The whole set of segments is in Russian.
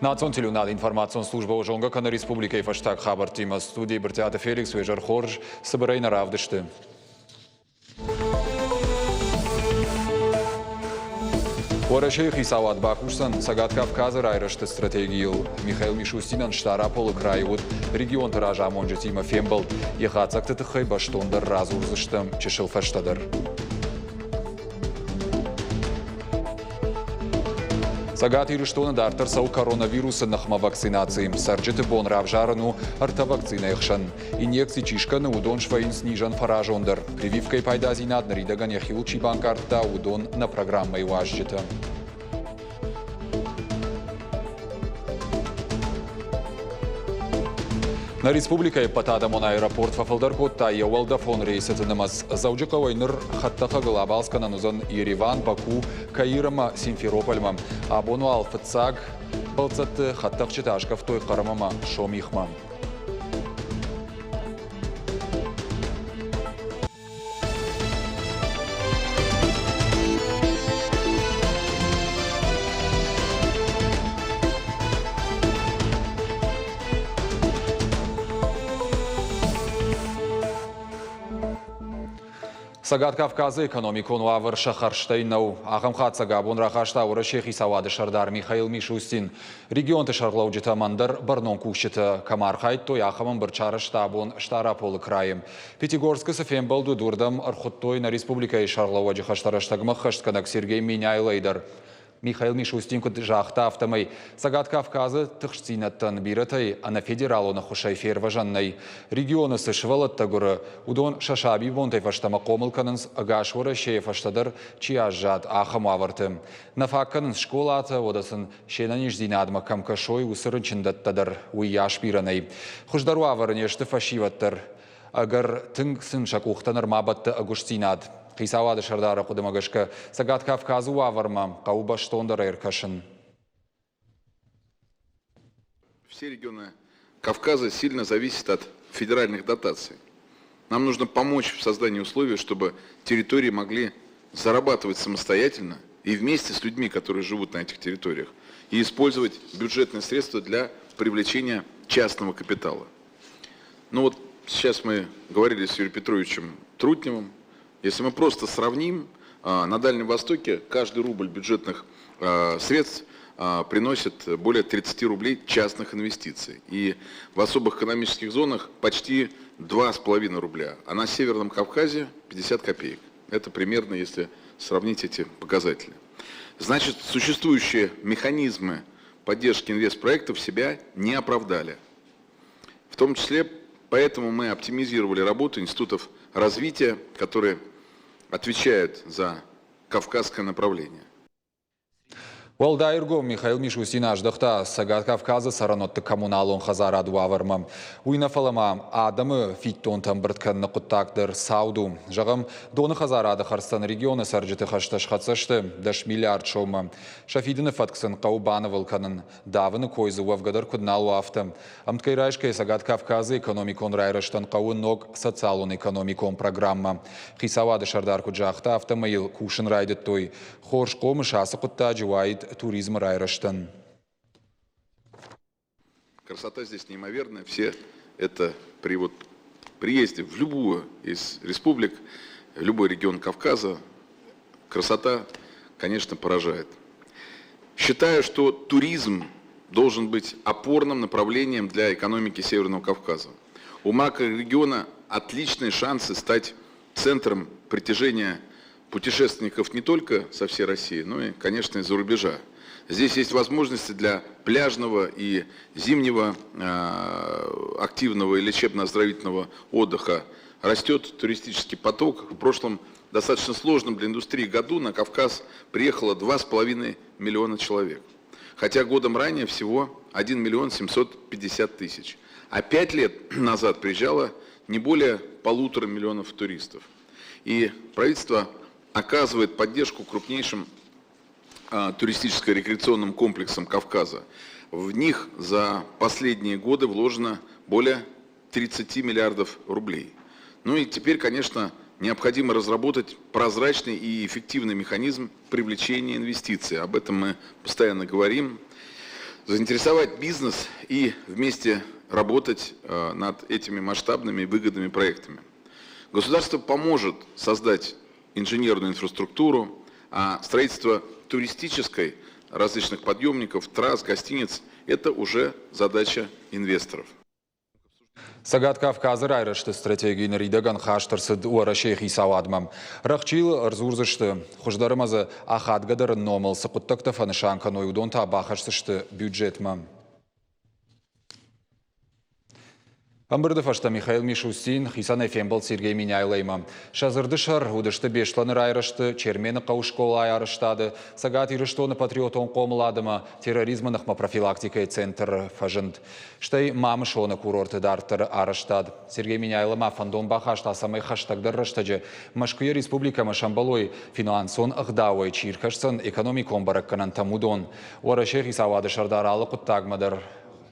Nациon Telunad Information служба ожонга кана республикой фаштаг хабар тима студии Бертеата Феликс Вежар Хорж собирайна равдышты. Уарашейхи Сават Бакушсан, Сагат Кавказа райрашты стратегию. Михаил Мишустинан Штарапол Крайвуд, регион Таража Монжетима Фембл, Ехацак Тетхай Баштондер Разурзыштам, Чешил Фаштадер. Сагат Ириштона Дартер Сау коронавируса нахма вакцинации. Сарджеты бон равжарану арта вакцина ихшан. Инъекции чишканы удон шваин снижан фаражондер. Прививкой пайдазинат наридаган яхил чибанкарта удон на программой важджета. На республика Патадамон аэропорт Фафалдаркотта и Уалдафон рейсетенемас Зауджиковойнер Хаттаха Глобалскана нузан Ереван, Баку, Каирама, Симферопольма, Абону Алфацаг, Балцат Хаттах Читашка в той Карамама Шомихма. Сагат Кавказа экономикон вавр Шахарштейнау. Ахамхат Сагабон Рахашта Урашехи Савады Шардар Михаил Мишустин. Регион Тешарлау Джитамандар Барнон Кушчета Камархайт то Яхаман Барчара Штабон Штараполы краем. Пятигорска Софембалду Дурдам Архуттой на республика и Шарлау Джихаштараштагмахаштканак Сергей Миняйлайдар. Михаил Мишустин куд жахта автомой. Сагат Кавказа тыхштинаттан биратай, а на федералу на хушайфер важанной. Регионы сышвалат тагура. Удон шашаби вонтай фаштама комылканынс агашвара шей фаштадар чиажжад ахам авартым. На факканынс школата одасын шенаниш зинадма камкашой усырынчындаттадар уяш биранай. Хуждару аварнешты фашиваттар. Агар тынг сын шакухтанар мабатты агуштинад. Хисавады Шардара Кудымагашка, Сагат Кавказу Аварма, Кауба Штондара Иркашин. Все регионы Кавказа сильно зависят от федеральных дотаций. Нам нужно помочь в создании условий, чтобы территории могли зарабатывать самостоятельно и вместе с людьми, которые живут на этих территориях, и использовать бюджетные средства для привлечения частного капитала. Ну вот сейчас мы говорили с Юрием Петровичем Трутневым. Если мы просто сравним, на Дальнем Востоке каждый рубль бюджетных средств приносит более 30 рублей частных инвестиций. И в особых экономических зонах почти 2,5 рубля. А на Северном Кавказе 50 копеек. Это примерно, если сравнить эти показатели. Значит, существующие механизмы поддержки инвестпроектов себя не оправдали. В том числе поэтому мы оптимизировали работу институтов развития, которые отвечают за кавказское направление. Валдайрго Михаил Мишустин аждахта Сагат Кавказа саранотты коммуналон хазараду авармам. Уйнафалама адамы фиттон тамбыртканны куттагдыр сауду. Жағым доны хазарады Харстан регионы сарджеты хашташ хатсашты даш миллиард шоума. Шафидыны фатксын қаубаны вылканын давыны койзы уавгадар кудналу авты. Амткайрайшкай Сагат Кавказа экономикон райраштан қауы ног социалон экономикон программа. Хисавады Шардар куджахта автомаил кушын райдыт той. Хорш қомы шасы кутта жуайд туризм райраштан. Красота здесь неимоверная. Все это при приезде в любую из республик, в любой регион Кавказа, красота, конечно, поражает. Считаю, что туризм должен быть опорным направлением для экономики Северного Кавказа. У макрорегиона отличные шансы стать центром притяжения путешественников не только со всей России, но и, конечно, из-за рубежа. Здесь есть возможности для пляжного и зимнего активного и лечебно-оздоровительного отдыха. Растет туристический поток. В прошлом достаточно сложном для индустрии году на Кавказ приехало 2,5 миллиона человек. Хотя годом ранее всего 1 миллион 750 тысяч. А 5 лет назад приезжало не более 1,5 миллиона туристов. И правительство оказывает поддержку крупнейшим туристическо-рекреационным комплексам Кавказа. В них за последние годы вложено более 30 миллиардов рублей. Ну и теперь, конечно, необходимо разработать прозрачный и эффективный механизм привлечения инвестиций. Об этом мы постоянно говорим. заинтересовать бизнес и вместе работать над этими масштабными и выгодными проектами. Государство поможет создать инженерную инфраструктуру, а строительство туристической, различных подъемников, трасс, гостиниц – это уже задача инвесторов. Сагат Кавказы айрышты стратегийны ридаган хаштырсыд уара шейхи савадмам. Рахчил рзурзышты, хуждарымазы ахадгадарын номылсы құттықты фанышанкан ойудон табахашсышты бюджетмам. Амбырдыф ашта Михаил Мишустин, Хисан Эфембл Сергей Миняйлайма. Шазырдышар, удышты бешланыр айрышты, чермені қауышкола айрыштады, сагат ирыштоны патриотон қомыладыма, терроризмынықма профилактика центр фажынд. Штай мамышоны курорты дартыр арыштады. Сергей Миняйлайма фандон бахашта самай хаштагдар рыштаджы. Машкуя республика Машамбалой финансон ағдауай чиркашсын экономикон баракканан тамудон. Уарашех исавады шардаралы құттагмадар.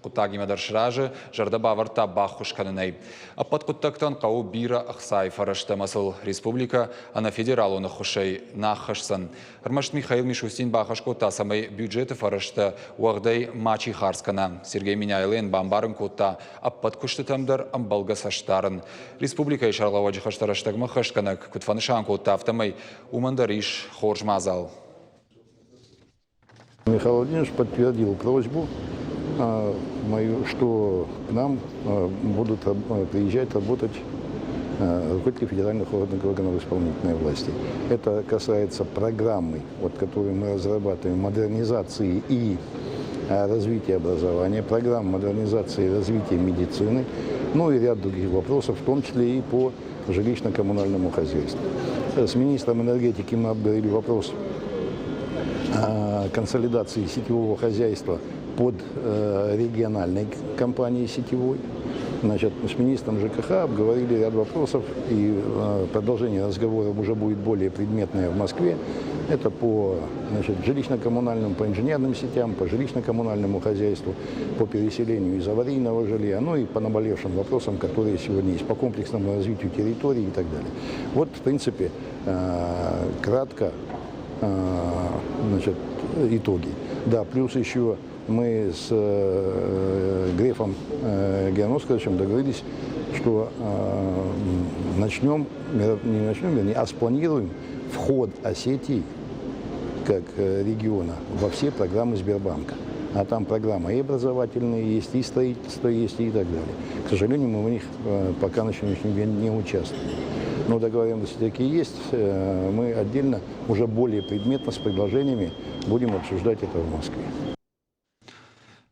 Құттагимадар шыражы, жарды бавырта бақушқанынай. Аппат құттақтан қау бира ақсай фарышты масыл республика, ана федерал оны құшай нақышсын. Армашт Михаил Мишустин бақышқо тасамай бюджеті фарышты уағдай мачи харскана. Сергей Миняйлен бамбарын көтта аппат күшті тамдар амбалға саштарын. Республика ешарлауа жихаштараштагмы қышқанық күтфанышан көтта автомай умандариш хоржмазал. Михаил Владимирович подтвердил просьбу мою, что к нам будут приезжать работать руководители федеральных органов исполнительной власти. Это касается программы, которую мы разрабатываем, модернизации и развития образования, программ модернизации и развития медицины, ну и ряд других вопросов, в том числе и по жилищно-коммунальному хозяйству. С министром энергетики мы обговорили вопрос консолидации сетевого хозяйства под региональной компанией сетевой. Значит, с министром ЖКХ обговорили ряд вопросов, и продолжение разговоров уже будет более предметное в Москве. Это по жилищно-коммунальным, по инженерным сетям, по жилищно-коммунальному хозяйству, по переселению из аварийного жилья, ну и по наболевшим вопросам, которые сегодня есть, по комплексному развитию территории и так далее. Вот, в принципе, кратко, итоги. Да, плюс еще мы с Грефом Геном Оскаровичем договорились, что спланируем вход Осетии как региона во все программы Сбербанка. А там программы и образовательные есть, и строительство есть, и так далее. К сожалению, мы в них пока на сегодняшний день не участвуем. Но договоренности такие есть. Мы отдельно, уже более предметно, с предложениями будем обсуждать это в Москве.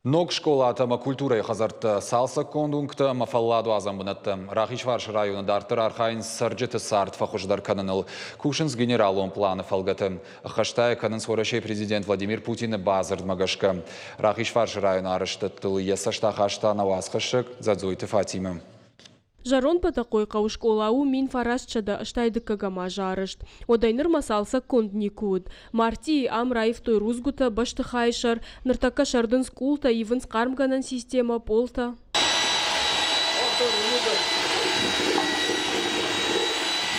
Ног школа атама культура и хазарта салса кондунгта мафалладу азамбынатта. Рахишварш районы дартыр архайын сарджеты сарт фахуждар каныныл. Кушинс генералон планы фалгаты. Хаштая канын сворашей президент Владимир Путин базард магашка. Рахишварш районы арыштыттыл есашта хашта навасхашык задзуйты Фатима. Жарон патақой қауышқолау мин фарашчада ыштайдыккага жарышт. Одайныр масалса кондникуд. Марти амраев той рузгута башты хайшар, ныртака шардын скулта ивын скармганан система полта.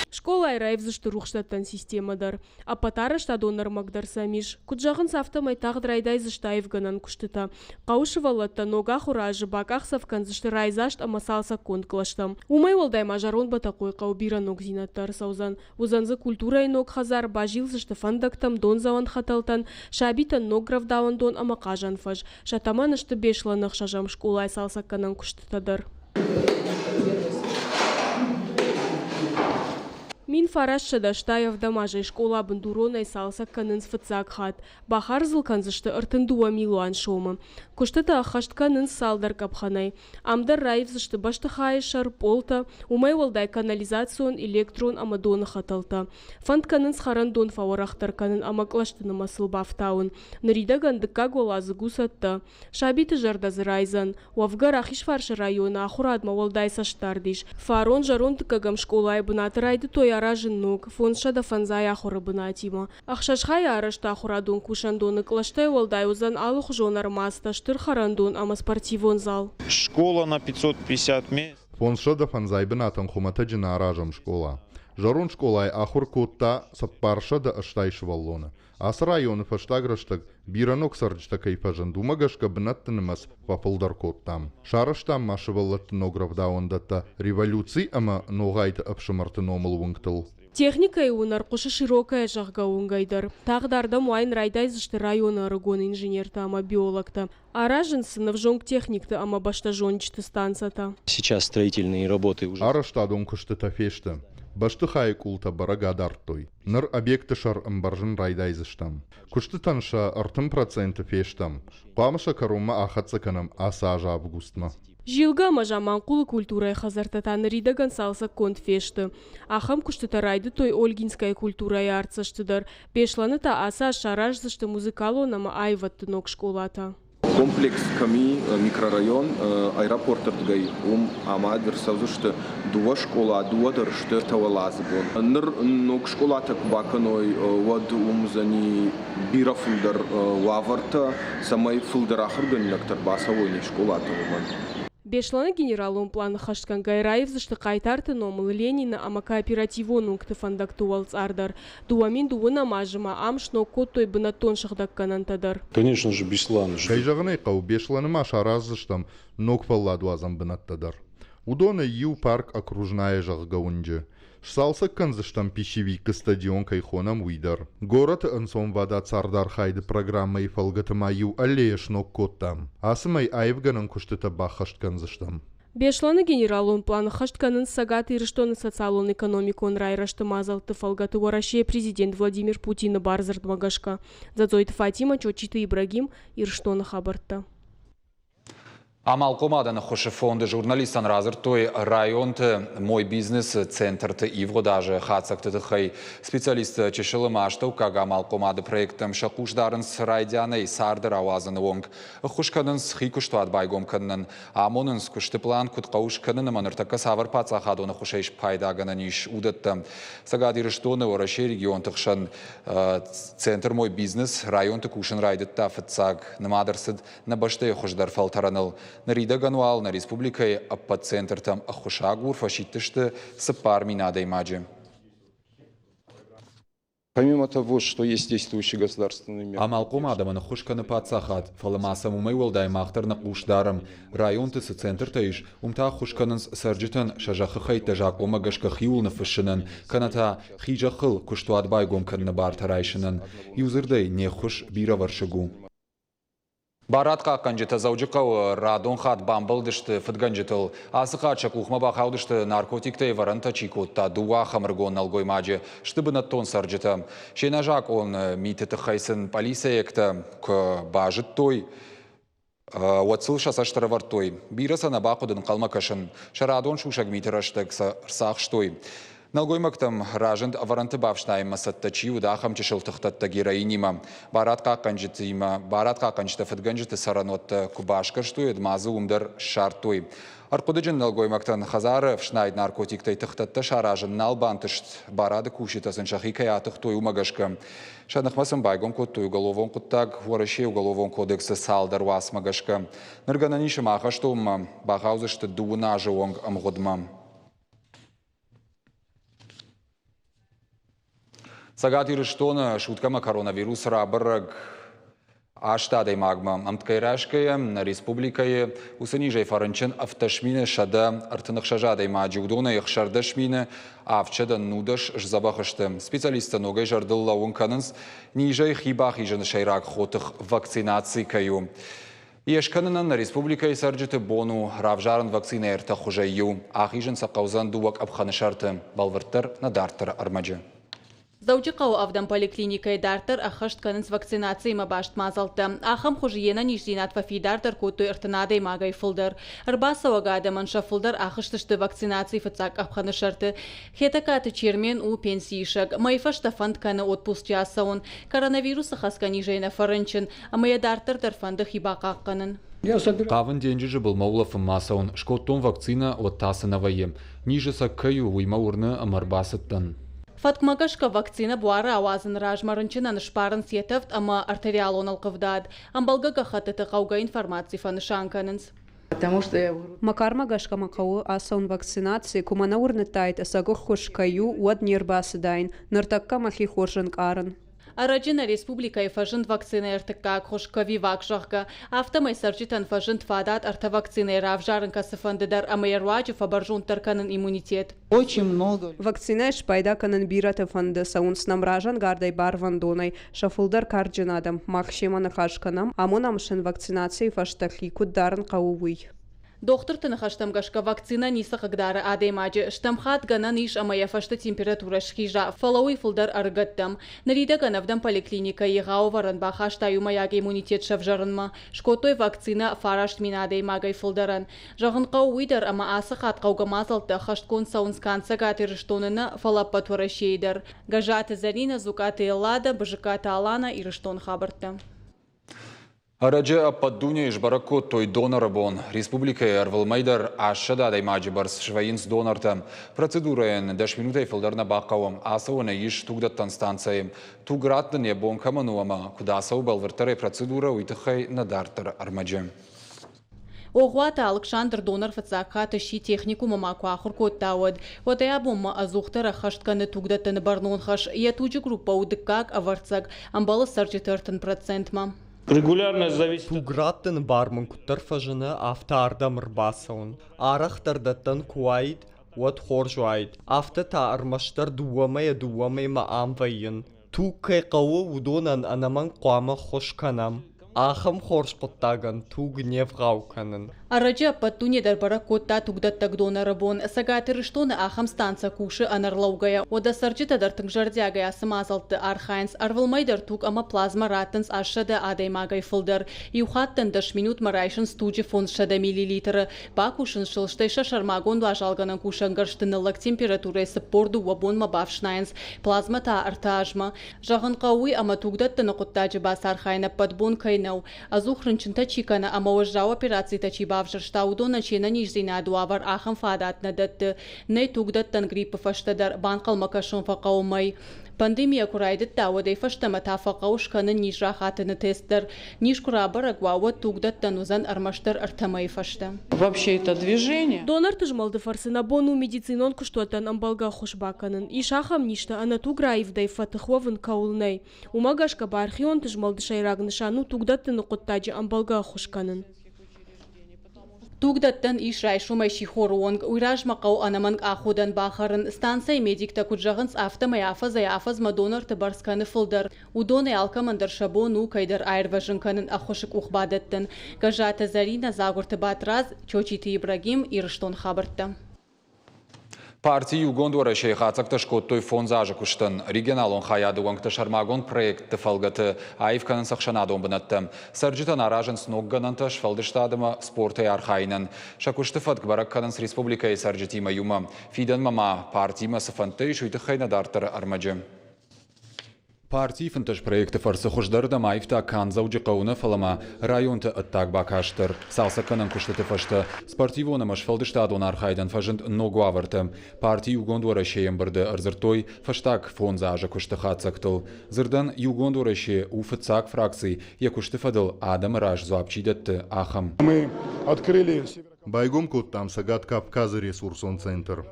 Школа айрайвзышты рухштаттан системадар. Апатары штадонар магдар самиш. Куджағын сафтамай тағдрайдай зыштайвганан куштыта. Қаушывалатта нога хуражы баках савкан зышты райзашт амасалса конклаштам. Умай олдай мажарон батақой қаубира ног зинаттар саузан. Узанзы культурай ног хазар бажил зышты фандактам дон заван хаталтан. Шабитан ног гравдаван дон амақажан фаж. Шатаман ышты бешланық шажам школай салсакканан куштытадар. Мин фарашшада штаев дамажа школа бандуронай салса канын сфыцак хат. Бахар зылканзышты ыртындуа милуан шома. Куштыта ахашт канын салдар капханай. Амдар райвзышты башты хайшар, полта, умай волдай канализацион, электрон амадона хаталта. Фанд канын схарандон фаворахтар канын амаклаштыны масыл бафтаун. Нарида гандыка голазы гусатта. Шабиты жардазы райзан. Уавгар ахишфаршы района ахурадма волдай саштардиш. Фарон жарон тыкагам школай бынаты райды тояр ног, фоншада фанзай ахуры бынатима. Ахшашхай арышта ахурадон кушандоны клаштай волдай узан алых жонар маста штыр харандон ама спортивон зал. Школа на 550 мест. Фоншада фанзай бынатын хумата жина аражам школа. Жарон школай ахур кутта саппаршада аштайшы валлона. Ас районы фаштаграштаг Биранок сарджта кайфажан думагашка бнаттынымас папылдар коттам. Шарыштам машываллаттын огравдауындатта революций ама ноғайды апшымартын омыл Техника и унарқушы широкая жағға оңгайдар. Тағдарда муайн райдайзышты районы арыгон инженерті ама биологты. Аражын сынып жонг техникті ама башта жончты станцията. Сейчас строительные работы уже. Араштадон кышты тафешті. Башты хай култа барага дартой. Ныр объекты шар амбаржын райдайзыштам. Кушты танша артым проценты фештам. Памыша карума ахатсаканам асажа августма. Жилга мажаман кулы культурай хазартатаны ридаган салса конт фешті. Ахам куштыта райды той ольгинская культурай арцаштыдар. Пешланы та аса шаражзышты музыкалонама айватты ног школата. Комплекс Ками, микрорайон, аэропорттырдыгай амадыр сазышты дуа школа, дуа дырышты тавалазы бон. Ныр ног школата кбаканой вад зани бира фулдар ваварта, самай фулдар ахырган нактар басавойни школата вон. Бешланы генералон планы хашткан гайраевзышты қайтарты номыл Ленина ама кооперативон уңкты фандактуалц ардар. Дуамин дуына мажыма амшно коттой бынатон шахдакканантадар. Конечно же, Беслан. Кайжағынай қау бешланыма шаразыштам ног палладуазам бынаттадар. Удона ю парк окружная жағға унжы. Шсалса канзыштам пищевик стадион кайхонам уйдар. Город ансон вада цардар хайды программай фалгатыма ю аллеяш ног коттам. Асымай айвганын куштыта бахашт канзыштам. Бешланы генералон планы хаштканын сагаты ирыштоны социалон экономикон райрашты мазалты фалгаты вараше президент Владимир Путин барзырд магашка. Задзойты Фатима, Чочиты Ибрагим ирыштоны хабарта. Амал комаданы хошы фонды журналистан разыр той районты мой бизнес центрты ивго даже хацакты хай специалист чешылы маштау кага амал комады проектым шақуштарын сырайдяны сардыр ауазыны онг хушканын схи куштуат байгом кыннын амонын скушты план кутқауш кынын маныртака савыр паца хадоны хушайш пайдаганы ниш удытты сагадиры штоны ораши регион тықшын центр мой бизнес районты кушын райдытта фытсаг нымадырсыд набашты хушдар фалтараныл Нарида гануал на республикой по центр там ахушагур фашиттышты сыпар минадой маджи. Помимо того, что есть действующий государственный мер. Амал комадаманы хушканы пацахат, фаламасам умай волдай махтарны куштарым. Район тысы центр таиш, умта хушканынс сарджитан шажахы хайта жак омагашка хиулны фышынын, каната хижахыл куштуат байгом канны бар тарайшынын, юзырдай не хуш бира варшагу. Баратқа қанжеті заужықау радон хат бамбылдышты фытганжетіл. Асыға чакухма бақаудышты наркотиктай варанта чикотта дуа хамыргон налгой маджи штыбына тон сарджеті. Шена жак он митеті хайсын полиция екті к бажыт той. Уатсыл шасаштыры вартой. Бираса на бақудын қалмакашын. Шарадон шушаг митераштык сақштой. Налгой мактам ражент аваранты бавштайм масаттачи удахам чешылтықтатта героинима. Баратқа қанжетима, баратқа қанжеті фытганжеті саранотты кубашкаштуй, эдмазы умдар шартой. Арқудыжын налгой мактан хазары вшнайд наркотиктай тықтатта шаражын налбантышт барады кушитасын шахикай атықтой умагашка. Шаднахмасын байгом коттой уголовон куттаг, ворашей уголовон кодексы салдар уасмагашка. Ныргананишым ахаштума, бахаузышты дуына жуонг амгодма. Сагатиры штоны шуткама коронавирус рабырыг аштадай магма. Амткайрашкая республикая усынижай фарынчын автошмины шада артынық шажадай маджугдона ихшардашмины авчада нудаш жзабахышты. Специалисты ногай жардылла онканынс нижай хибах ижын шайрак хотых вакцинации каю. Ешканынан республикай сарджыты бону равжарын вакцина эрта хужайю. Ах ижын сақаузан дуак абханышарты. Балвырттар надартыр армаджы. Заучықау авдан поликлиникай дартыр ахашт канынс вакцинации мабашт мазалты. Ахам хужиена ниждинат вафидартыр котой ыртынадай магай фылдыр. Арбаса вагадаман шафылдыр ахыштышты вакцинации фыцак абханышарты. Хетакаты чермен у пенсийшак. Майфашта фанд каны отпуск жасауын. Коронавирусы хаска нижайна фарынчын. Амая дартыр тарфанды хибақа аққанын. Қавын денжі был маулафын масауын. Шкоттон вакцина от тасынавайым. Ниже саккаю уйма урны амарбасыттын. Фаткмагашка вакцина буара авазын ражмарынчынан шпарын сетевт, ама артериалон алқывдад. Амбалгага хатыты қауға информации фанышанканынс. Макармагашка макауы асаун вакцинации кумана урнытайт асагух хушкаю уад нербасы дайн. Ныртакка махи хоржын карын. Aracına Respublikayı fajınt vakcina ertikak hoşkavi vakşakka. Aftamay sarcitan fajınt fadat arta vakcina ravjarın kasıfandidar ama yervacı fabarjun tarkanın imunitet. Vakcina шпайда канын бираты фанды саунснам ражан гардай бар вандонай шафулдар карджинадам макшиманы хашканам амонамшын вакцинации фаштахи куддарын каууй. Доктор тынахаштамгашка вакцина ниса кагдары адемаджи штамхат гана ниш ama яфашта температура шхижа фалауи фулдар аргаттам. Нарида ганавдам поликлиника егау варан бахаштаю маяг иммунитет шавжарынма. Шкотой вакцина фарашт минадей магай фулдаран. Жагынқау уйдар ama асы хатқауга мазалты хашткон саунсканца гатырыштонына фалаппатура шейдар. Гажаты зарина зукаты эллада бжикаты алана ирыштон хабырты. Aracı appadunya işbarakot toy donora bon. Respublikaya arvalmayдар aşada daymacı bars şvayins donartam. Процедураен 10 минутай фылдарна баққауым. Асауына еш тугдаттан станцайым. Туграттын е бон камануама. Кудасау балвыртары процедура уйтықай надартыр армаджы. Оғуата Александр Донор фацака тащи техникума макуахур коттауад. Ватая бомма азухтара хаштканы тугдаттаны барнон хаш. Ятуджи группа удыккак аварцак. Амбалы сарчетыртын процентма. Регулярность зависит. Туграттын бармын куттар фажыны авта мырбасауын. Арақтардаттан куайд, вот хоржуайд. Авта та армаштар дуамай ма амвайын. Тугкай қауы удонан анаман қуама хошканам. Ахам хорш поттаган туг невгауканын. Арачы аппаттуне дарбара котта тугдаттак донары бон. Сагатырыштоны ахам станция куши анарлаугая. Ода сарчыта дартың жардягая сымазалты архайнс. Арвылмайдар туг ама плазма раттынс ашшада адаймагай фылдар. Иухаттын 10 минут марайшын студжи фоншада миллилитры. Бакушын шылштайша шармагон лажалганын кушангарштынылық температурай сыппорду вабон мабавшнайнс. Плазма та артажма. Жағын қауи ама тугдаттыны құттажы бас архайна падбон кайнау. Азухрынчын тачикана ама уажжау операции тачиба Штаудона чена нижзина дуавар ахам фадат надатты. Ней тугдаттан гриппы фаштадар банқал макашон фақаумай. Пандемия курайдыт тауадай фаштама тафақаушканы нижра хатыны тесттер. Нишкура барагуава тугдаттан узан армаштар артамай фашта. Вообще это движение. Донор тыжмалды фарсына бону медицинон куштуатан амбалга хушбаканын. Ишахам ништа ана туграивдай фатыхвавын каулнай. Умагашка бархион тыжмалды шайрагнышану тугдаттыны куттаджи амбалга хушканын. Тугдаттан ишрай шумай шихоруонг уйражмақау анаманг ахудан бахарын станция медикта куджағынс автомай афаз мадонор табарсканы фылдар. Удоны алкамандар шабону кайдар айрважынканын ахошик ухбадаттан. Гажата Зарина загурты батраз, Чочиты Ибрагим ирыштон хабыртты. Партии Угондуара шейхацакта шкоттой фонзажы куштын. Регионалон хаяды уангта шармагон проекты фалгаты айфканын сақшанадон бынатты. Сарджитан аражын сноггананта шфалдыштадыма спортай архайнын. Шакушты фаткбаракканын с республикай сарджитима юма. Фидан мама партима сафанты шуйты хайна дартыр армаджы. Партии фантаж проекты фарсы хуждарды майфта канзауджи қауны фалама районты ыттак бакаштыр. Салсаканын куштыты фашты. Спортивоны машфалдыштадон архайдан фажынт ногу авырты. Партии Угондуара шеем бірді ырзыртой фаштак фонзажы кушты хатсактыл. Зырдан Угондуара ше уфыцак фракций е кушты фадыл адам раж зуапчидетті ахам. Мы открыли... Байгом коттам сагат Кавказы ресурсон центр.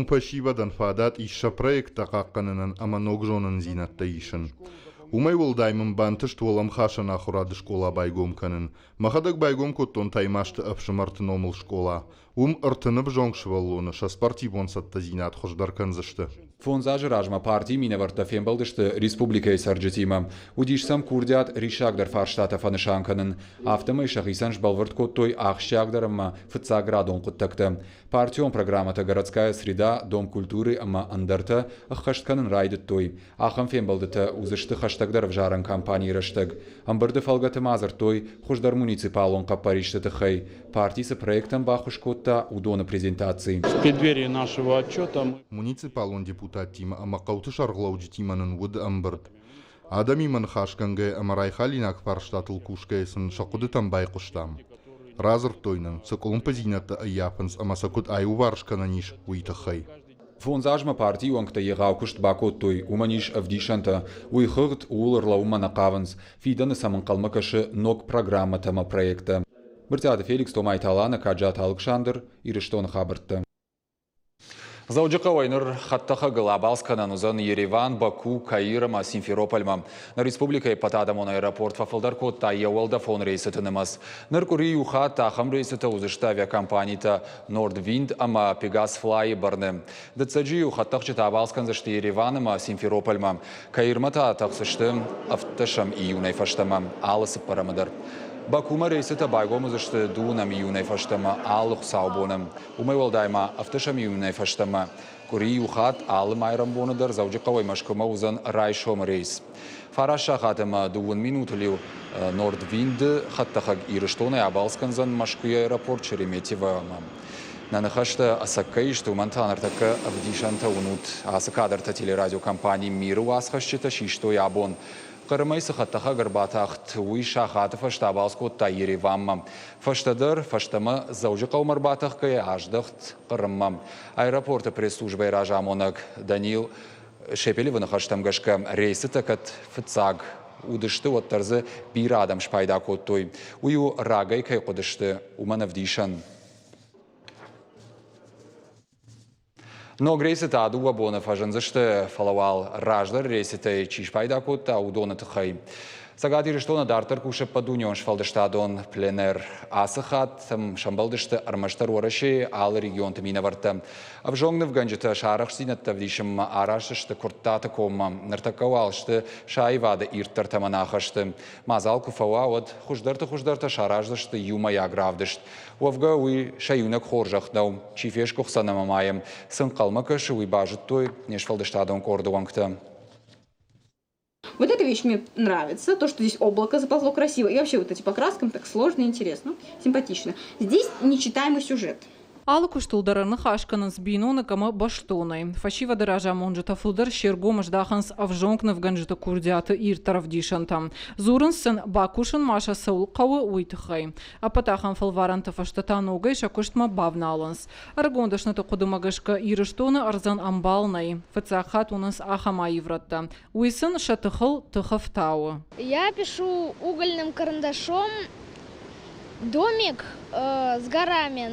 Пашивадан фадат ища проекта қаққанынан ама ногжонын зинатта ишын. Умай волдаймын бантыш туолам хашан ахурады школа байгом канын. Махадак байгом коттон таймашты апшымартын омыл школа. Ыртынып жоңшываллуны шаспартивон сатта зинат хождар канзышты. Фонзажы ражма партии минаварта фембалдышты республикай сарджетима. Удишсам курдят ришагдар фарштата фанышанканын. Автомай шахисан жбалвард коттой ахщагдарама фыцаградон куттакты. Партион программата городская среда, дом культуры ама андарта ахаштканын райдыттой. Ахам фембалдыта узышты хаштагдар в жаран кампании раштаг. Амбарды фалгаты мазартой хуждар муниципалон капариштаты хай. Партийсы проектом бахушкотта удона презентации. В преддверии нашего отчета муниципалон депутат тима ама қауты шарғылауджи тиманын уды амбырд. Адами ман хашканге ама райхалинак фарштатыл кушкайсын шақуды тамбай құштам. Разыр тойнын сықылын позинатты айяпынс ама сақуд айу варшкананиш уйтахай. Фонзажма партии уангта егау кушт бакоттой уманиш авдишанта уйхырт улырла умана қавынс фиданы самын қалмакашы ног программа тама проекта. Біртяды Феликс Томай Талана Каджат Александр ирыштон хабыртты. Зауджықа ойныр хаттақа глобалсканан узан Ереван, Баку, Каирма, Симферопольма. На республика Патадамон аэропорт фафылдар котта еуалда фон рейсы тынымыз. Ныркури юха тахам рейсыта узышта авиакомпанийта Nordwind ама Pegas Fly барны. Дыцаджи юхаттақчы табалскан зашты Ереваныма, Симферопольма. Каирмата тақсышты автошам июнай фаштама алысып парамыдар. Бакума рейсыта байгомыз үшті дуынам июнай фаштама алық саубоным. Умай олдайма автошам июнай фаштама. Кури юхат алым айрам боныдар заужыққа оймашкыма узан райшом рейс. Фараша хатыма дуын минутылю Nordwind хаттахаг ирыштоны абалсканзан машкуя аэропорт Шереметьево. Нанахашта асаккаишты умантанартака авдишанта унут асакадарта телерадиокомпании «Миру» асхашчита шишто ябон. Қырмайсы хаттаха гарбатахт уиша хаты фаштабалскотта Еревамма. Фаштадар фаштама заужықа умарбатахкая аждахт қырымма. Аэропорта пресс-службай ражамонак Данил Шепелеваны хаштамгашка рейсы такат фыцаг. Удышты оттарзы bir адам шпайда коттой. Ую рагай кай қодышты уманавдишан. Но грейсита адува бона фажанзышты фалавал раждар рейсита чишпайда котта удона тхай. Сагадир что на дартер куше падуньон шфалдыштадон пленер асахат шамбалдышты армаштар ораши ал регион тмина варта. Авжонгны в ганджита шарахсинатта вдишем арашышты куртата кома нартаковалшты шайвада иртар таманахашты. Мазал куфава от хуждарта шараждышты юма ягравдышт. Уавга уи шаюнак хоржахнау чифеш кухсана мамаем сын калмакаш уи бажуттой нешфалдыштадон кордуангта. Вот эта вещь мне нравится, то, что здесь облако заползло красиво. И вообще вот эти по краскам так сложно и интересно, симпатично. Здесь нечитаемый сюжет. Алы куштулдараны хашканын сбинуны кама баштоной. Фашива дыража монжыта фулдар шергомыш даханс авжонкны в ганжыта курдяты иртаров дишантам. Зурынсын бакушын маша саул кавы уйтыхай. Апатахан фалваранты фаштата ногай шакуштма бавналанс. Аргондашныты кудымагашка ирыштоны арзан амбалнай. Фацахат унынс ахама евратта. Уйсын шатыхыл тыхафтауы. Я пишу угольным карандашом домик с горами,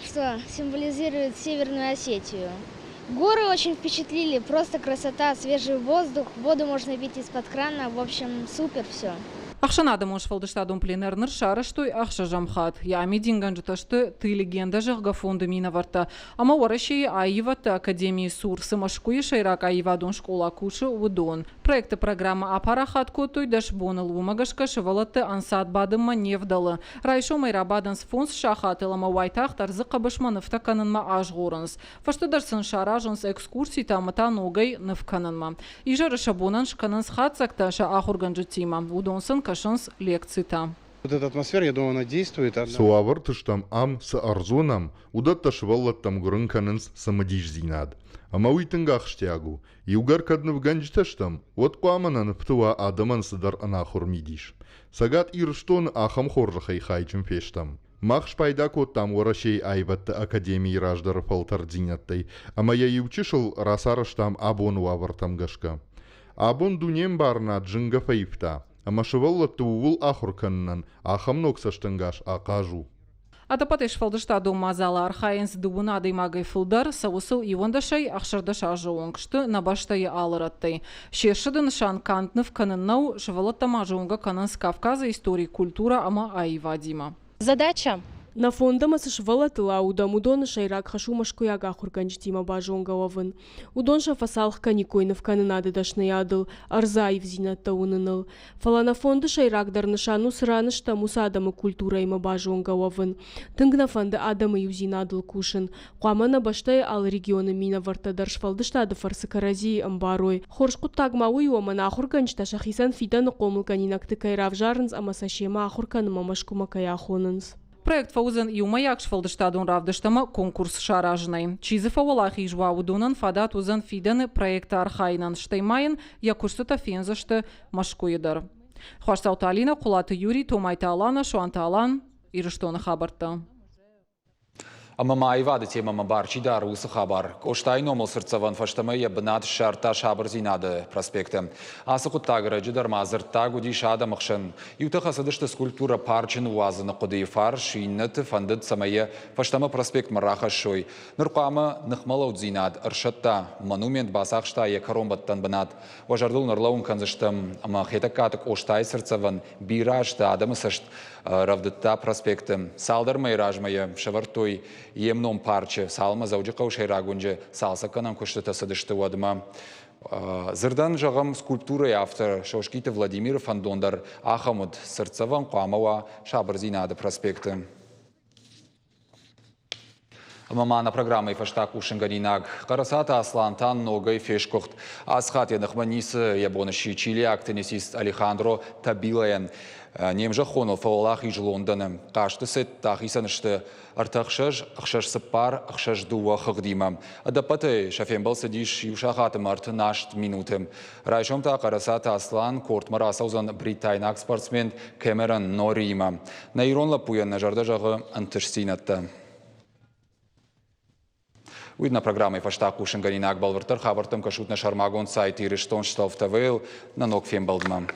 что символизирует Северную Осетию. Горы очень впечатлили, просто красота, свежий воздух, воду можно пить из-под крана, в общем, супер все. Ахшанады мош фалдыштадон пленернер шараштой ахша жамхат. Ями динганжыташты ты легенда жахга фонды минаварта. Ама уарашей аивата Академии Сурсы машкуи шайрак аивадон школа куши удон. Проекты программа апарахат котой дашбоныл вумагашка шевалаты ансад бадымма невдалы. Райшо майрабаданс фонс шахатылама уайтах тарзы қабышма нефтаканынма ажғорынс. Фаштыдарсын шаражынс экскурсий тамата ногай нефканынма. Ижары шабонан шканынс хатсакта ша ахурганжытима. Удонсын кашанс лекцита. Вот эта атмосфера, я думаю, она действует. Суавыртыштам ам с арзонам удатта шваллаттам грынканынс самодижзинад. Ама уйтынгах штягу. Югар кадны в ганджташтам. Вот куаманан птуа адаман сыдар анахур мидиш. Сагат ирштон ахам хоржахай хайчым фештам. Махш пайда коттам уарашей айватты Академии раждары фалтардзинаттай. Ама я ючишыл расараштам абон уавартам гашка. Абон дунем барна джинга фаифта. Ама шываллатты увул ахурканнан ахам ноксаштынгаш акажу. Атапатеш фалдыштаду мазала архаенс дубунады магай фылдар саусыл ивондашай ахшардаш ажуонгшты набаштайы алыраттай. Шершыдын шан кантныв каныннау шывалатта мажуонга канынс Кавказа истории культура ама аивадима. Задача. На фондама сышвалатыла удам удон шайрак хашу машкуяга хурганчтима бажонгававын. Удонша фасалх каникойнов канынады дашнаядыл, арзаев зинатта уныныл. Фалана фонды шайрак дарнышану сыранышта мусадамы культурайма бажонгававын. Тынгна фонды адамы юзинадыл кушын. Қуамана баштай ал регионы мина вартадар шфалдыштады фарсы карази амбарой. Хоршқут тагмауи уамана ахурганчта шахисан фиданы қомылканинакты кайрав жарынз амасашема ахурканыма машкума каяхонынз. Проект фаузен и умаяк шфалдыштадун равдыштама конкурс шаражнай. Чизы фауалахи жва удунан фадат узан фиданы проекта архайнан штаймайын якуштыта фензашты машкуедар. Хваштаута Алина, Кулаты Юрий, Томайта Алана, Шуанта Алан, Ирыштона Хабарта. Амамай вады темама барчидар усы хабар. Коштайн омыл сырцаван фаштамая бнат шарта шабыр зинады проспекты. Асы құттағыры жидар мазыртта гуди шада мықшын. Юта хасадышты скульптура парчин уазыны құды фар шииннат фандыд самая фаштама проспект мараха шой. Нұрқамы нықмалау зинад ыршатта монумент басақшта екаромбаттан бнат. Важардыл нұрлауын канзыштым. Ама хетакатық оштай сырцаван бирашта адамы сышт равдытта проспекты. Салдар майражмая шавартой емном парче салма заудžiqau šeiragundže salsakanam kuštata sadышты вадыма. Зырдан жағым скульптуры автор Шошкиты Владимир Фандондар Ахамуд Сырцаван Қуамава Шабырзинады проспекты. Мамана программы фаштак ушинганинаг. Карасата Аслантан ногай фешкохт. Асхат янахманисы ябоныши Чили актенисист Алехандро Табилаян. Немжа хонол фаолах иж Лондоны. Кашты сет тахисанышты артақшаш, ақшаш сыппар, ақшаш дуа хығдима. Адапаты шафен балсы диш юшахатым арты нашт минутым. Райшомта Карасата Аслан кортмар асаузан бритайнак спортсмен Кэмерон Норима. Найронла пуян на жарда жағы антышсинатты. Уйдна программой фаштак ушинганинаг балвартар хабартым кашутна шармагон сайты Ириштон шталфтавейл на ног фем балдмам.